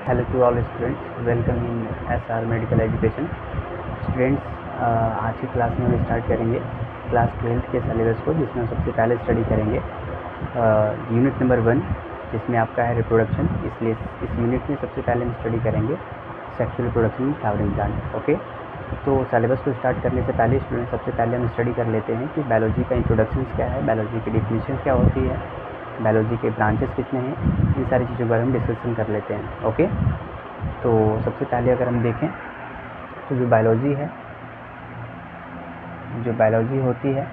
Hello to all students, welcome in SR medical education. Students, आज की class में हम स्टार्ट करेंगे क्लास 12th के सिलेबस को, जिसमें हम सबसे पहले स्टडी करेंगे यूनिट नंबर 1, जिसमें आपका है रिप्रोडक्शन। इसलिए इस यूनिट में सबसे पहले हम स्टडी करेंगे sexual reproduction in flowering plant. Okay, तो सिलेबस को स्टार्ट करने से पहले स्टूडेंट सबसे पहले हम स्टडी कर लेते हैं कि बायोलॉजी का इंट्रोडक्शन क्या है, बायोलॉजी की डिफिनीशन क्या होती है, बायोलॉजी के ब्रांचेस कितने हैं, इन सारी चीज़ों के बारे में डिस्कशन कर लेते हैं। ओके, तो सबसे पहले अगर हम देखें तो जो बायोलॉजी होती है,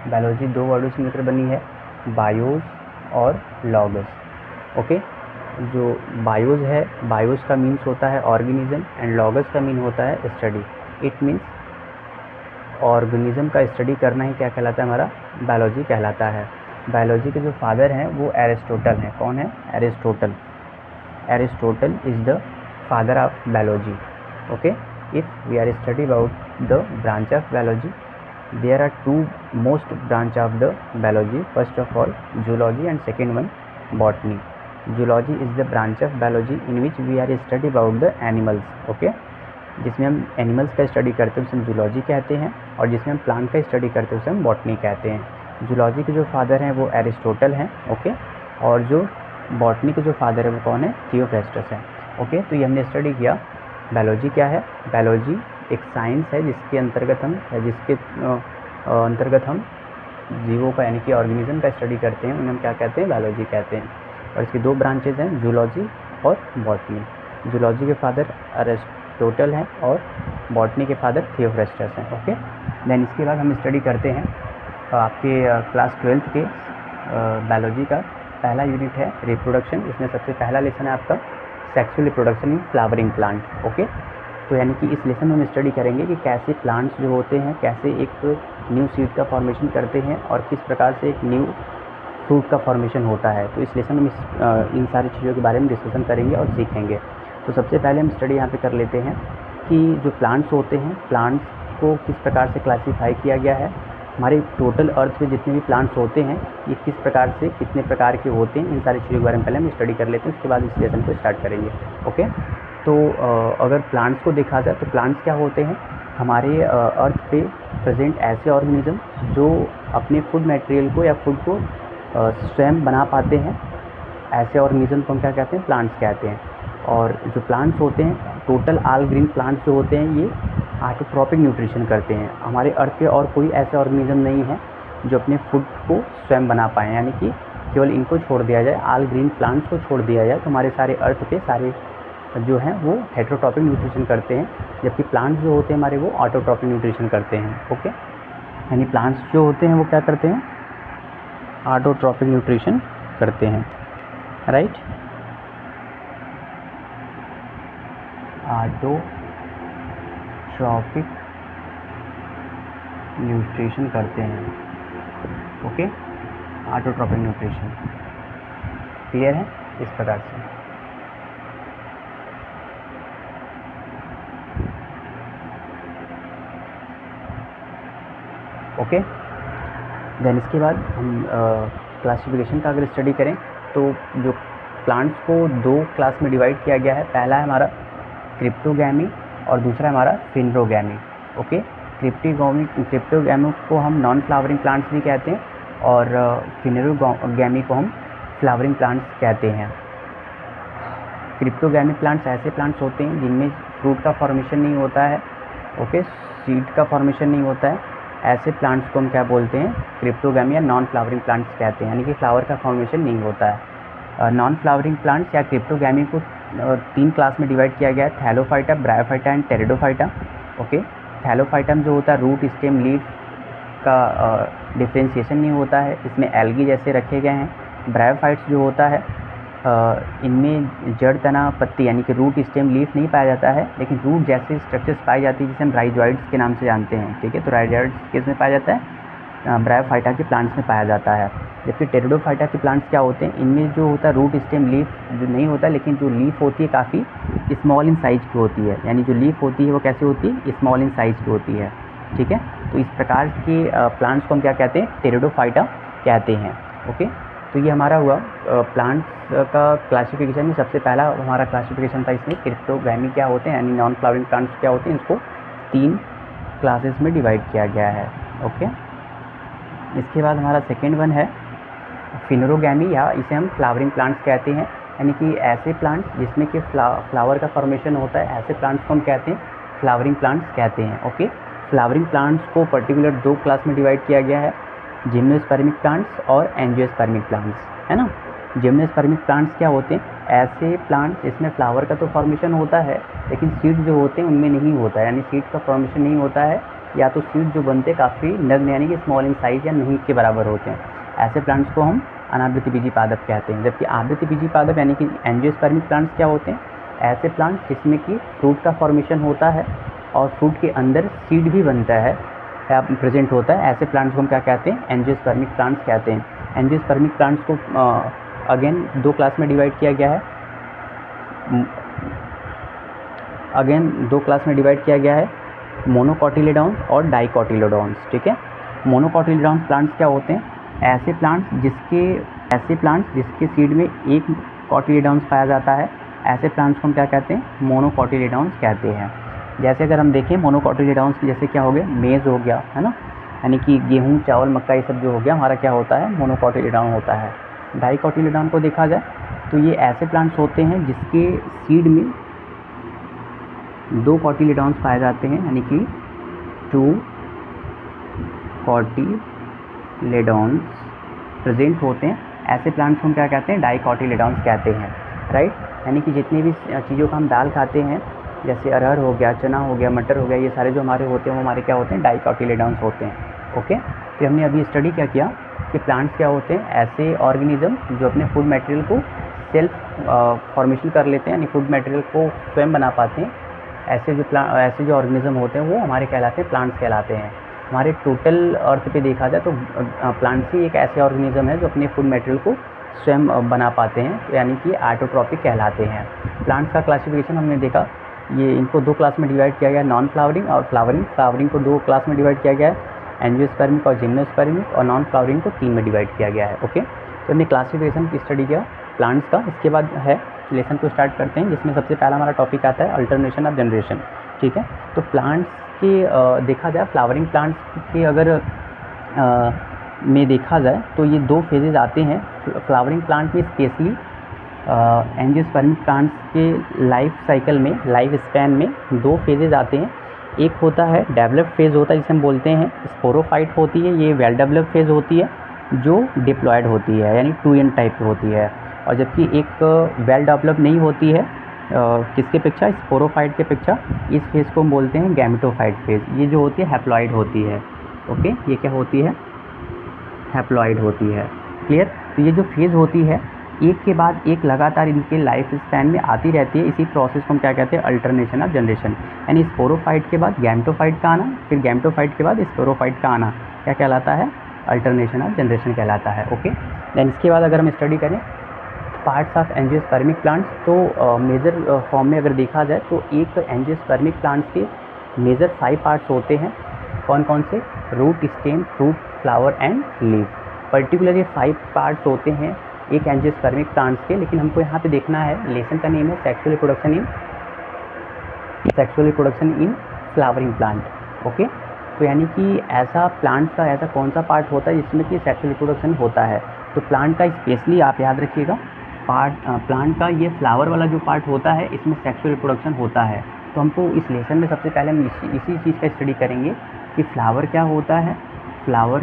बायोलॉजी दो वर्डों से मिलकर बनी है, बायोस और लॉगस। ओके, जो बायोस है, बायोस का मीन्स होता है ऑर्गेनिज्म एंड लॉगस का मीन होता है स्टडी। इट मीन्स ऑर्गेनिज्म का स्टडी करना ही क्या कहलाता है, हमारा बायोलॉजी कहलाता है। बायोलॉजी के जो फादर हैं वो एरिस्टोटल हैं। कौन है? Aristotle. Aristotle is the father of biology. Okay, if we are study about the branch of biology, there are two most branch of the biology. First of all, zoology, and second one, botany. Zoology is the branch of biology in which we are study about the animals. Okay, जिसमें हम animals का study करते हैं उसे हम zoology कहते हैं, और जिसमें हम प्लांट का स्टडी करते हैं उसे हम बॉटनी कहते हैं। जूलॉजी के जो फादर हैं वो एरिस्टोटल हैं। ओके, और जो बॉटनी के जो फादर है वो कौन है? थियोफ्रास्टस है। ओके, तो ये हमने स्टडी किया बायोलॉजी क्या है। बायोलॉजी एक साइंस है जिसके अंतर्गत हम जीवों का यानी कि ऑर्गेनिज्म का स्टडी करते हैं, उन्हें हम क्या कहते हैं? बायोलॉजी कहते हैं। और इसकी दो ब्रांचेज हैं, जूलॉजी और बॉटनी। जूलॉजी के फादर एरिस्टोटल हैं और बॉटनी के फादर थियोफ्रास्टस हैं। ओके, देन इसके बाद हम स्टडी करते हैं आपके क्लास 12th के बायोलॉजी का पहला यूनिट है रिप्रोडक्शन। इसमें सबसे पहला लेसन है आपका sexual reproduction in flowering plant. Okay, तो यानी कि इस लेसन में हम स्टडी करेंगे कि कैसे प्लांट्स जो होते हैं कैसे एक न्यू सीड का फॉर्मेशन करते हैं और किस प्रकार से एक न्यू फ्रूट का फॉर्मेशन होता है। तो इस लेसन में इन सारी चीज़ों के बारे में डिस्कशन करेंगे और सीखेंगे। तो सबसे पहले हम स्टडी यहाँ पे कर लेते हैं कि जो प्लांट्स होते हैं, प्लांट्स को किस प्रकार से क्लासीफाई किया गया है। हमारे टोटल अर्थ में जितने भी प्लांट्स होते हैं ये किस प्रकार से कितने प्रकार के होते हैं, इन सारी चीज़ों के बारे में पहले हम स्टडी कर लेते हैं, उसके बाद इस लेसन को स्टार्ट करेंगे। ओके, तो अगर प्लांट्स को देखा जाए तो प्लांट्स क्या होते हैं? हमारे अर्थ पे प्रेजेंट ऐसे ऑर्गेनिज्म जो अपने फूड मटेरियल को या फूड को स्वयं बना पाते हैं, ऐसे ऑर्गेनिज्म को हम क्या कहते हैं? प्लांट्स कहते हैं। और जो प्लांट्स होते हैं, टोटल ऑल ग्रीन प्लांट्स जो होते हैं ये ऑटोट्रॉपिक न्यूट्रिशन करते हैं। हमारे अर्थ पे और कोई ऐसा ऑर्गेनिज्म नहीं है जो अपने फूड को स्वयं बना पाए, यानी कि केवल इनको छोड़ दिया जाए, ऑल ग्रीन प्लांट्स को छोड़ दिया जाए तो हमारे सारे अर्थ पे सारे जो हैं वो हेटेरोट्रॉपिक न्यूट्रिशन करते हैं, जबकि प्लांट्स जो होते हैं हमारे वो ऑटोट्रॉपिक न्यूट्रिशन करते हैं। ओके, यानी प्लांट्स जो होते हैं वो क्या करते हैं? ऑटोट्रॉपिक न्यूट्रिशन करते हैं। राइट, ऑटोट्रॉपिक न्यूट्रिशन करते हैं। ओके, ऑटोट्रॉपिक न्यूट्रिशन क्लियर है इस प्रकार से। ओके, देन इसके बाद हम क्लासिफिकेशन का अगर स्टडी करें तो जो प्लांट्स को दो क्लास में डिवाइड किया गया है, पहला है हमारा क्रिप्टोगैमी और दूसरा है हमारा फिनरोगैमी। ओके, क्रिप्टोगैमी को हम नॉन फ्लावरिंग प्लांट्स भी कहते हैं और फिनरोगैमी को हम फ्लावरिंग प्लांट्स कहते हैं। क्रिप्टोगैमी प्लांट्स ऐसे प्लांट्स होते हैं जिनमें फ्रूट का फॉर्मेशन नहीं होता है। ओके, सीड का फॉर्मेशन नहीं होता है। ऐसे प्लांट्स को हम क्या बोलते हैं? क्रिप्टोगैमी या नॉन फ्लावरिंग प्लांट्स कहते हैं, यानी कि फ्लावर का फॉर्मेशन नहीं होता है। नॉन फ्लावरिंग प्लांट्स या क्रिप्टोगैमी को तीन क्लास में डिवाइड किया गया है, thallophyta, bryophyta and pteridophyta. Okay, thallophytum जो होता है रूट, स्टेम, लीफ का डिफ्रेंशिएशन नहीं होता है, इसमें एल्गी जैसे रखे गए हैं। ब्रायोफाइट्स जो होता है इनमें जड़, तना, पत्ती यानी कि रूट, स्टेम, लीफ नहीं पाया जाता है, लेकिन रूट जैसे स्ट्रक्चर्स पाई जाती है जिसे हम राइजॉइड्स के नाम से जानते हैं। ठीक है, तो राइजॉइड्स किसमें पाया जाता है? ब्रायोफाइटा के प्लांट्स में पाया जाता है। जबकि टेरिडोफाइटा के प्लांट्स क्या होते हैं? इनमें जो होता है रूट, स्टेम, लीफ जो नहीं होता, लेकिन जो लीफ होती है काफ़ी स्मॉल इन साइज़ की होती है, यानी जो लीफ होती है वो कैसी होती है? स्मॉल इन साइज़ की होती है। ठीक है, तो इस प्रकार के प्लांट्स को हम क्या कहते हैं? टेरिडोफाइटा कहते हैं। ओके, तो ये हमारा हुआ प्लांट्स का क्लासिफिकेशन में सबसे पहला हमारा क्लासिफिकेशन था इसमें क्रिप्टोगैमी क्या होते हैं यानी नॉन फ्लावरिंग प्लांट्स क्या होते हैं, इसको 3 क्लासेस में डिवाइड किया गया है। ओके, इसके बाद हमारा सेकेंड वन है फिनोरोगैमी, या इसे हम फ्लावरिंग प्लांट्स कहते हैं, यानी कि ऐसे प्लांट्स जिसमें कि फ्लावर का फॉर्मेशन होता है, ऐसे प्लांट्स को हम कहते हैं फ्लावरिंग प्लांट्स कहते हैं। ओके, फ्लावरिंग प्लांट्स को पर्टिकुलर 2 क्लास में डिवाइड किया गया है, जिम्नोस्पर्मिक प्लांट्स और एंजियोस्पर्मिक प्लांट्स, है ना। जिम्नोस्पर्मिक प्लांट्स क्या होते हैं, ऐसे प्लांट्स जिसमें फ्लावर का तो फॉर्मेशन होता है लेकिन सीड जो होते हैं उनमें नहीं होता है, यानी सीड का फॉर्मेशन नहीं होता है, या तो सीड जो बनते काफ़ी नग्न यानी कि स्मॉल इन साइज या नहीं के बराबर होते हैं। ऐसे प्लांट्स को हम अनावृतबीजी पादप कहते हैं। जबकि आवृतबीजी पादप यानी कि एंजियोस्पर्मिक प्लांट्स क्या होते हैं, ऐसे प्लांट्स जिसमें कि फ्रूट का फॉर्मेशन होता है और फ्रूट के अंदर सीड भी बनता है प्रेजेंट होता है, ऐसे प्लांट्स को हम क्या कहते हैं, एंजियोस्पर्मिक प्लांट्स कहते हैं। एंजियोस्पर्मिक प्लांट्स को अगेन 2 क्लास में डिवाइड किया गया है, मोनोकोटिलेडॉन्स और डाइकोटिलेडॉन्स। ठीक है, मोनोकोटिलेडॉन्स प्लांट्स क्या होते हैं, ऐसे प्लांट्स जिसके सीड में एक कोटिलेडॉन्स पाया जाता है, ऐसे प्लांट्स को हम क्या कहते हैं, मोनोकोटिलेडॉन्स कहते हैं। जैसे अगर हम देखें मोनोकोटिलेडॉन्स की, जैसे क्या हो गया, मेज़ हो गया, है ना, यानी कि गेहूँ, चावल, मक्का, ये सब जो हो गया हमारा क्या होता है, मोनोकोटिलेडॉन होता है। डाइकोटिलेडॉन को देखा जाए तो ये ऐसे प्लांट्स होते हैं जिसके सीड में 2 कोटिलेडॉन्स पाए जाते हैं, यानी कि 2 कोटिलेडॉन्स प्रेजेंट होते हैं, ऐसे प्लांट्स को हम क्या कहते हैं, डाइकोटिलेडॉन्स कहते हैं। राइट, यानी कि जितनी भी चीज़ों का हम दाल खाते हैं, जैसे अरहर हो गया, चना हो गया, मटर हो गया, ये सारे जो हमारे होते हैं वो हमारे क्या होते हैं, डाइकोटिलेडॉन्स होते हैं। ओके, तो हमने अभी स्टडी क्या किया कि प्लांट्स क्या होते हैं, ऐसे ऑर्गेनिज्म जो अपने फूड मटेरियल को सेल्फ फॉर्मेशन कर लेते हैं, यानी फूड मटेरियल को स्वयं बना पाते हैं। ऐसे जो ऑर्गेनिज्म होते हैं वो हमारे कहलाते हैं प्लांट्स कहलाते हैं। हमारे टोटल अर्थ पे देखा जाए तो प्लांट्स ही एक ऐसे ऑर्गेनिज्म है जो अपने फूड मटेरियल को स्वयं बना पाते हैं, यानी कि ऑटोट्रॉपिक कहलाते हैं। प्लांट्स का क्लासिफिकेशन हमने देखा, ये इनको 2 क्लास में डिवाइड किया गया, नॉन फ्लावरिंग और फ्लावरिंग। फ्लावरिंग को 2 क्लास में डिवाइड किया गया है, एंजियोस्पर्मिक और जिम्नोस्पर्मिक, और नॉन फ्लावरिंग को 3 में डिवाइड किया गया है। ओके, तो हमने क्लासिफिकेशन की स्टडी किया प्लांट्स का। इसके बाद है लेसन को स्टार्ट करते हैं, जिसमें सबसे पहला हमारा टॉपिक आता है अल्टरनेशन ऑफ जनरेशन। ठीक है, तो प्लांट्स के देखा जाए, फ्लावरिंग प्लांट्स के अगर में देखा जाए तो ये 2 फेजेज़ आते हैं फ्लावरिंग प्लांट में, स्पेशली एंजियोस्पर्मिक प्लांट्स के लाइफ साइकिल में, लाइफ स्पैन में 2 फेजेज़ आते हैं। एक होता है डेवलप्ड फेज़ होता है जिसे हम बोलते हैं स्पोरोफाइट होती है, ये वेल डेवलप्ड फेज़ होती है जो डिप्लॉयड होती है, यानी 2n टाइप की होती है। और जबकि एक वेल डेवलप्ड नहीं होती है, किसके अपेक्षा, स्पोरोफाइट के अपेक्षा, इस फेज़ को हम बोलते हैं गैमेटोफाइट फेज़। ये जो होती है हैप्लॉइड होती है। ओके, ये क्या होती है, हैप्लॉइड होती है। क्लियर, तो ये जो फेज़ होती है एक के बाद एक लगातार इनके लाइफ स्पैन में आती रहती है, इसी प्रोसेस को हम क्या कहते हैं, अल्टरनेशन ऑफ जनरेशन। यानी स्पोरोफाइट के बाद गैमेटोफाइट का आना, फिर गैमेटोफाइट के बाद स्पोरोफाइट का आना क्या कहलाता है, अल्टरनेशन ऑफ जनरेशन कहलाता है। ओके, देन इसके बाद अगर हम स्टडी करें पार्ट्स ऑफ एंजियोस्पर्मिक प्लांट्स, तो मेजर फॉर्म में अगर देखा जाए तो एक एंजियोस्पर्मिक प्लांट्स के मेजर 5 पार्ट्स होते हैं। कौन कौन से, root, stem, fruit, flower and leave. Particularly 5 parts होते हैं एक एंजियोस्पर्मिक प्लांट्स के, लेकिन हमको यहाँ पे देखना है, लेसन का नेम है sexual reproduction in flowering plant. Okay, तो यानी कि ऐसा प्लांट का ऐसा कौन सा पार्ट होता है जिसमें कि सेक्सुअल रिप्रोडक्शन होता है। तो प्लांट का स्पेशली आप याद रखिएगा, प्लांट का ये फ्लावर वाला जो पार्ट होता है इसमें सेक्सुअल रिप्रोडक्शन होता है। तो हमको इस लेसन में सबसे पहले हम इसी चीज़ का स्टडी करेंगे कि फ्लावर क्या होता है, फ्लावर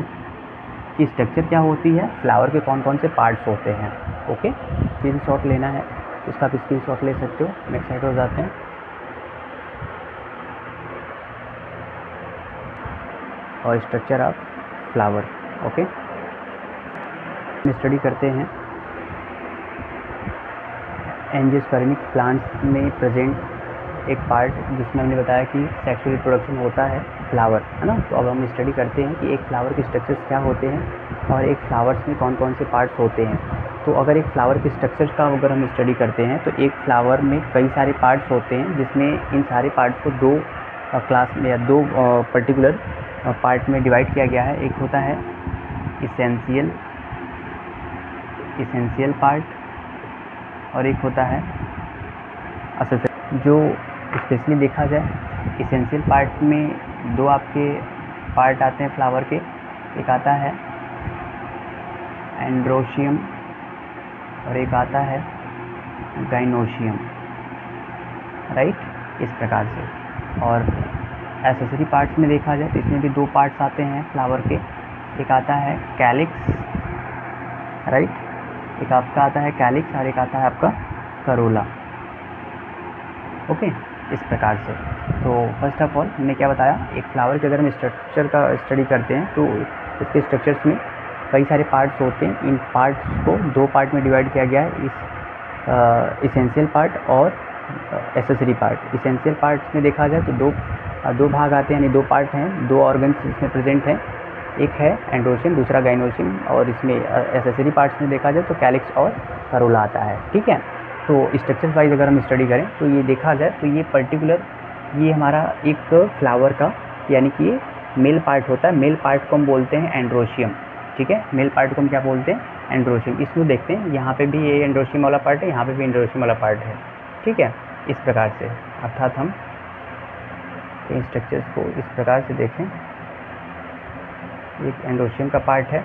की स्ट्रक्चर क्या होती है, फ्लावर के कौन कौन से पार्ट्स होते हैं। ओके, स्क्रीन शॉट लेना है तो इसका आप स्क्रीन शॉट ले सकते हो। नेक्स्ट साइड हो जाते हैं और structure of flower. Okay, study करते हैं एंजियोस्पर्मिक प्लांट्स में प्रेजेंट एक पार्ट जिसमें हमने बताया कि सेक्सुअल रिप्रोडक्शन होता है फ्लावर, है ना। तो अब हम स्टडी करते हैं कि एक फ्लावर के स्ट्रक्चर्स क्या होते हैं और एक फ्लावर्स में कौन कौन से पार्ट्स होते हैं। तो अगर एक फ्लावर के स्ट्रक्चर्स का अगर हम स्टडी करते हैं तो एक फ्लावर में कई सारे पार्ट्स होते हैं, जिसमें इन सारे पार्ट्स को 2 क्लास में या 2 पर्टिकुलर पार्ट में डिवाइड किया गया है। एक होता है इसेंशियल इसेंशियल पार्ट और एक होता है एसेसरी। जो स्पेशली देखा जाए इसेंशियल पार्ट में दो आपके पार्ट आते हैं फ्लावर के, एक आता है एंड्रोशियम और एक आता है गाइनोशियम, राइट, इस प्रकार से। और एसेसरी पार्ट्स में देखा जाए तो इसमें भी दो पार्ट्स आते हैं फ्लावर के, एक आता है कैलिक्स, राइट, एक आपका आता है कैलिक्स और एक आता है आपका करोला, ओके, इस प्रकार से। तो फर्स्ट ऑफ ऑल हमने क्या बताया, एक फ्लावर के अगर हम स्ट्रक्चर का स्टडी करते हैं तो इसके स्ट्रक्चर्स में कई सारे पार्ट्स होते हैं। इन पार्ट्स को दो पार्ट में डिवाइड किया गया है, इसेंशियल पार्ट और एसेसरी पार्ट। इसेंशियल पार्ट्स में देखा जाए तो दो भाग आते हैं, यानी दो पार्ट हैं, दो ऑर्गन्स इसमें प्रेजेंट हैं, एक है एंड्रोशियम दूसरा गाइनोशियम। और इसमें एसेसरी पार्ट्स में देखा जाए तो कैलिक्स और करोला आता है, ठीक है। तो स्ट्रक्चर वाइज अगर हम स्टडी करें तो ये देखा जाए तो ये पर्टिकुलर ये हमारा एक फ्लावर का यानी कि ये मेल पार्ट होता है, मेल पार्ट को हम बोलते हैं एंड्रोशियम, ठीक है। मेल पार्ट को हम क्या बोलते हैं, एंड्रोशियम। इसको देखते हैं, यहाँ पे भी ये एंड्रोशियम वाला पार्ट है, यहाँ पे भी एंड्रोशियम वाला पार्ट है, ठीक है, इस प्रकार से। अर्थात हम इन स्ट्रक्चर्स को इस प्रकार से देखें, एक एंड्रोशियम का पार्ट है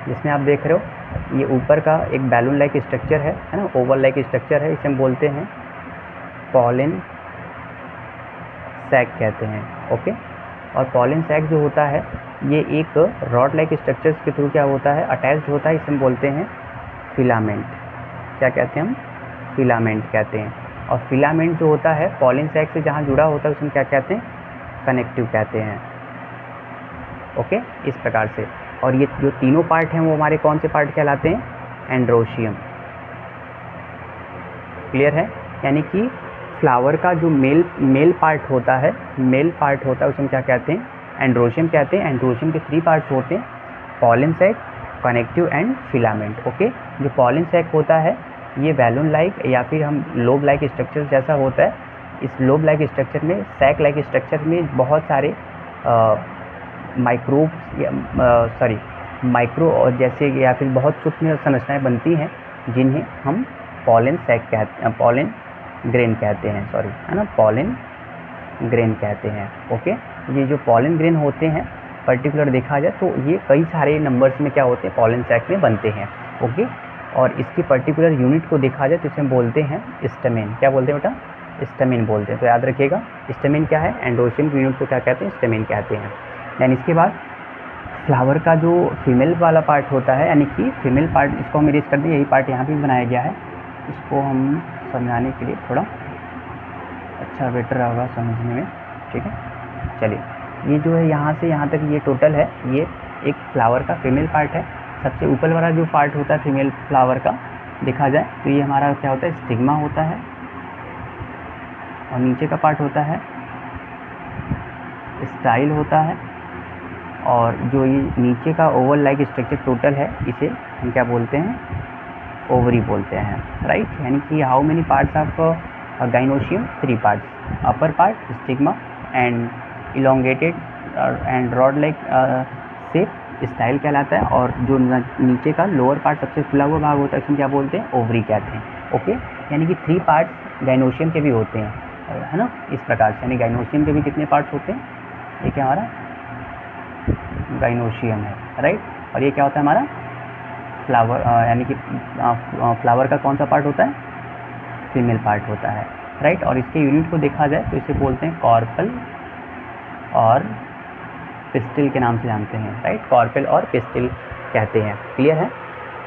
जिसमें आप देख रहे हो ये ऊपर का एक बैलून लाइक स्ट्रक्चर है ना, ओवल लाइक स्ट्रक्चर है, इसे हम बोलते हैं पॉलन सैक कहते हैं, ओके। और पॉलन सैक जो होता है ये एक रॉड लाइक स्ट्रक्चर्स के थ्रू क्या होता है, अटैच्ड होता है, इसे हम बोलते हैं फिलामेंट। क्या कहते हैं हम, फिलामेंट कहते हैं। और फिलामेंट जो होता है पॉलन सैक से जहाँ जुड़ा होता है उसमें क्या कहते हैं, कनेक्टिव कहते हैं, ओके, इस प्रकार से। और ये जो तीनों पार्ट हैं वो हमारे कौन से पार्ट कहलाते हैं, एंड्रोशियम, क्लियर है। यानी कि फ्लावर का जो मेल पार्ट होता है, मेल पार्ट होता है उसे हम क्या कहते हैं, एंड्रोशियम कहते हैं। एंड्रोशियम के 3 पार्ट्स होते हैं, pollen sac, connective and filament, okay. जो पॉलन सैक होता है ये बैलून लाइक या फिर हम लोब लाइक स्ट्रक्चर जैसा होता है। इस लोब लाइक स्ट्रक्चर में, सैक लाइक स्ट्रक्चर में बहुत सारे माइक्रो और जैसे या फिर बहुत सूक्ष्म संरचनाएं बनती हैं जिन्हें हम पॉलन सैक कहते हैं, पॉलन ग्रेन कहते हैं, सॉरी, है ना, पॉलन ग्रेन कहते हैं, ओके। ये जो पॉलन ग्रेन होते हैं पर्टिकुलर देखा जाए तो ये कई सारे नंबर्स में क्या होते हैं, पॉलन सैक में बनते हैं, ओके। और इसकी पर्टिकुलर यूनिट को देखा जाए तो इसे हम बोलते हैं स्टेमेन। क्या बोलते हैं बेटा, स्टेमेन बोलते हैं। तो याद रखिएगा स्टेमेन क्या है, एंड्रोशियम की यूनिट को क्या कहते हैं, स्टेमेन कहते हैं। यानी इसके बाद फ्लावर का जो फीमेल वाला पार्ट होता है, यानी कि फीमेल पार्ट, इसको हम इरेज कर दें, यही पार्ट यहाँ भी बनाया गया है। इसको हम समझाने के लिए थोड़ा अच्छा बेटर होगा समझने में, ठीक है। चलिए, ये जो है यहाँ से यहाँ तक ये टोटल है, ये एक फ्लावर का फीमेल पार्ट है। सबसे ऊपर वाला जो पार्ट होता है फीमेल फ्लावर का देखा जाए तो ये हमारा क्या होता है, स्टिग्मा होता है। और नीचे का पार्ट होता है स्टाइल होता है। और जो ये नीचे का ओवल लाइक स्ट्रक्चर टोटल है इसे हम क्या बोलते हैं, ओवरी बोलते हैं, राइट। यानी कि how many parts of gynoecium, 3 parts, upper part stigma and elongated and rod like shape style कहलाता है। और जो नीचे का लोअर पार्ट सबसे खुला हुआ भाग होता है उसमें क्या बोलते हैं, ओवरी कहते हैं, ओके। यानी कि 3 पार्ट्स गाइनोशियम के भी होते हैं, है ना, इस प्रकार से। यानी गाइनोशियम के भी कितने पार्ट्स होते हैं, ये क्या हमारा गाइनोशियम है, राइट। और ये क्या होता है हमारा फ्लावर, यानी कि फ्लावर का कौन सा पार्ट होता है, फीमेल पार्ट होता है, राइट। और इसके यूनिट को देखा जाए तो इसे बोलते हैं कॉर्पल और पिस्टिल के नाम से जानते हैं, राइट, कॉर्पल और पिस्टिल कहते हैं, क्लियर है।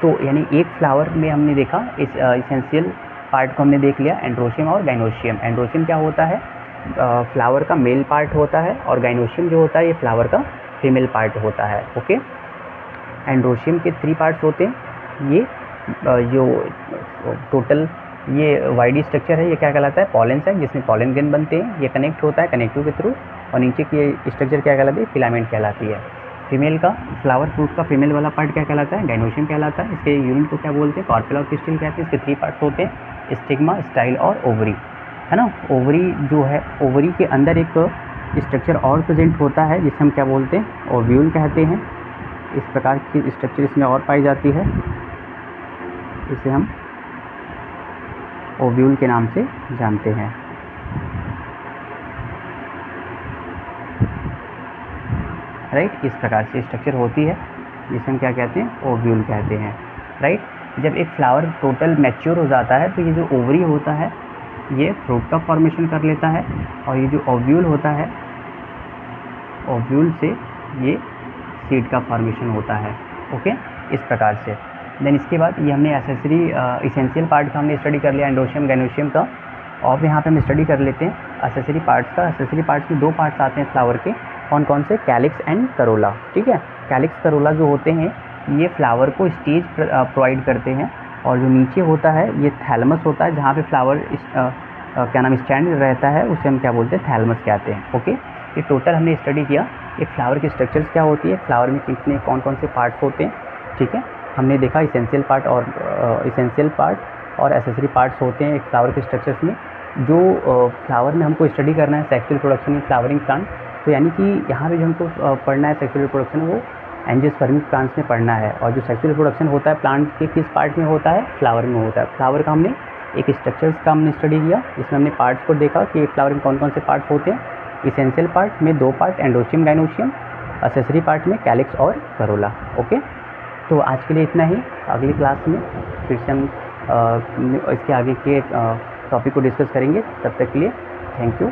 तो यानी एक फ्लावर में हमने देखा इस इसेंशियल पार्ट को हमने देख लिया, एंड्रोशियम और गाइनोशियम। एंड्रोशियम क्या होता है, फ्लावर का मेल पार्ट होता है। और गाइनोशियम जो होता है ये फ्लावर का फीमेल पार्ट होता है, ओके। एंड्रोशियम के 3 पार्ट्स होते हैं। ये जो टोटल ये वाइडी स्ट्रक्चर है ये क्या कहलाता है, पॉलन सैक, जिसमें पॉलन ग्रेन बनते हैं, ये कनेक्ट होता है कनेक्टिव के थ्रू। और नीचे की स्ट्रक्चर क्या कहलाती है, फिलामेंट कहलाती है। फीमेल का फ्लावर फ्रूट का फीमेल वाला पार्ट क्या कहलाता है, गाइनोशियम कहलाता है। इसके यूनिट को क्या बोलते हैं, कॉर्पल और पिस्टिल कहते हैं। इसके 3 पार्ट्स होते हैं, स्टिग्मा, स्टाइल और ओवरी, है ना। ओवरी जो है, ओवरी के अंदर एक स्ट्रक्चर और प्रेजेंट होता है जिसे हम क्या बोलते हैं, ओव्यूल कहते हैं। इस प्रकार की स्ट्रक्चर इसमें और पाई जाती है। इसे हम ओव्यूल के नाम से जानते हैं। राइट, इस प्रकार से स्ट्रक्चर होती है जिसे हम क्या कहते हैं, ओव्यूल कहते हैं। राइट, जब एक फ्लावर टोटल मैच्योर हो जाता है तो ये जो ओवरी होता है ये फ्रूट का फॉर्मेशन कर लेता है, और ये जो ओव्यूल होता है, ओव्यूल से ये सीड का फॉर्मेशन होता है। ओके, इस प्रकार से। देन इसके बाद ये हमने एसेसरी इसेंशियल पार्ट का हमने स्टडी कर लिया, एंडोशियम गैनोशियम का। और यहाँ पे हम स्टडी कर लेते हैं एसेसरी पार्ट्स का। एसेसरी पार्ट्स में दो पार्ट्स आते हैं फ्लावर के, कौन कौन से, कैलिक्स एंड करोला। ठीक है, कैलिक्स करोला जो होते हैं ये फ्लावर को स्टेज प्रोवाइड करते हैं, और जो नीचे होता है ये थैलमस होता है, जहाँ पे फ्लावर क्या नाम स्टैंड रहता है, उसे हम क्या बोलते हैं, थैलमस कहते हैं। ओके, ये टोटल हमने स्टडी किया एक फ्लावर की स्ट्रक्चर्स क्या होती है, फ्लावर में कितने कौन कौन से पार्ट्स होते हैं। ठीक है, हमने देखा इसेंशियल पार्ट और एसेसरी पार्ट्स होते हैं एक फ्लावर के स्ट्रक्चर्स में। जो फ्लावर में हमको स्टडी करना है sexual reproduction in flowering plant, तो यानी कि यहाँ पे जो हमको पढ़ना है सेक्सुअल रिप्रोडक्शन, वो एंजियोस्पर्मिक प्लांट्स में पढ़ना है। और जो सेक्सुअल रिप्रोडक्शन होता है प्लांट के किस पार्ट में होता है, फ्लावर में होता है। फ्लावर का हमने एक स्ट्रक्चर्स का हमने स्टडी किया, जिसमें हमने पार्ट्स को देखा कि फ्लावर में कौन कौन से पार्ट्स होते हैं। इसेंशियल पार्ट में दो part, androecium gynoecium, accessory part में कैलिक्स और करोला। ओके, तो आज के लिए इतना ही। अगली क्लास में फिर से हम इसके आगे के टॉपिक को डिस्कस करेंगे। तब तक के लिए थैंक यू।